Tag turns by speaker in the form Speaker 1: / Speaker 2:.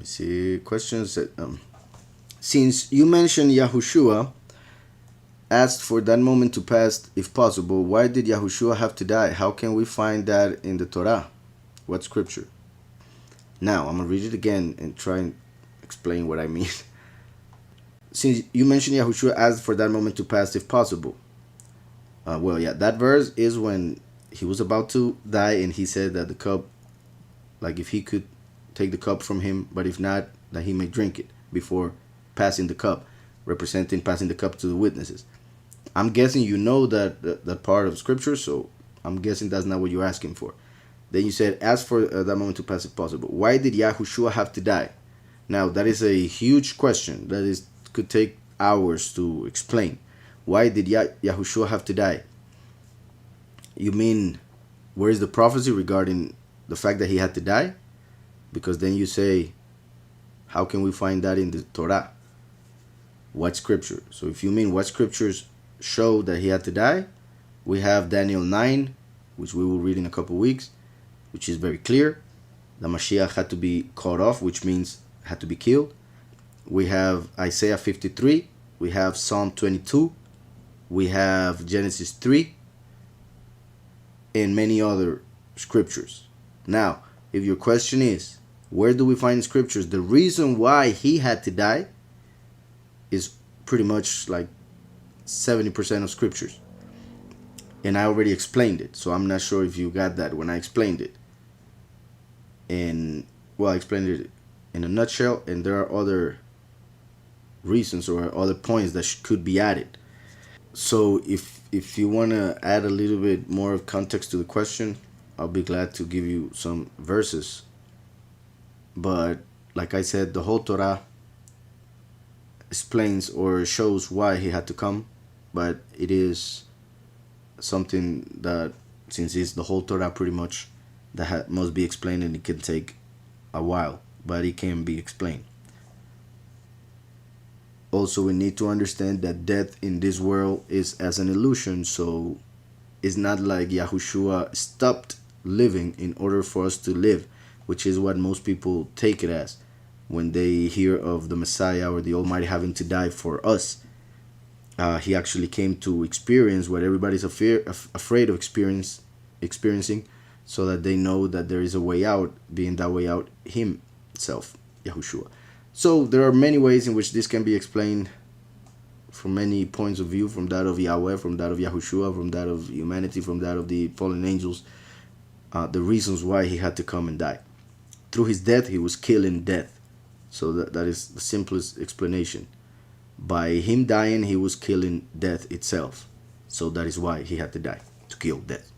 Speaker 1: see questions that, since you mentioned Yahushua asked for that moment to pass if possible, why did Yahushua have to die? How can we find that in the Torah? What scripture? Now, I'm going to read it again and try and explain what I mean. Since you mentioned Yahushua asked for that moment to pass if possible. That verse is when he was about to die and he said that the cup, like if he could take the cup from him, but if not, that he may drink it before passing the cup, representing passing the cup to the witnesses. I'm guessing you know that part of scripture, so I'm guessing that's not what you're asking for. Then you said, ask for that moment to pass if possible. Why did Yahushua have to die? Now, that is a huge question that could take hours to explain. Why did Yahushua have to die? You mean, where is the prophecy regarding the fact that he had to die? Because then you say, how can we find that in the Torah? What scripture? So if you mean what scriptures show that he had to die, we have Daniel 9, which we will read in a couple weeks, which is very clear. The Mashiach had to be cut off, which means had to be killed. We have Isaiah 53. We have Psalm 22. We have Genesis 3. And many other scriptures. Now, if your question is, where do we find scriptures? The reason why he had to die is pretty much like 70% of scriptures. And I already explained it, so I'm not sure if you got that when I explained it. And, well, I explained it in a nutshell, and there are other reasons or other points that could be added. So if you want to add a little bit more of context to the question, I'll be glad to give you some verses. But like I said, the whole Torah explains or shows why he had to come, but it is something that, since it's the whole Torah pretty much, that must be explained, and it can take a while, but it can be explained. Also, we need to understand that death in this world is as an illusion, so it's not like Yahushua stopped living in order for us to live, which is what most people take it as when they hear of the Messiah or the Almighty having to die for us. He actually came to experience what everybody's afraid of experiencing, so that they know that there is a way out, being that way out himself, Yahushua. So there are many ways in which this can be explained from many points of view, from that of Yahweh, from that of Yahushua, from that of humanity, from that of the fallen angels, the reasons why he had to come and die. Through his death, he was killing death. So that is the simplest explanation. By him dying, he was killing death itself. So that is why he had to die, to kill death.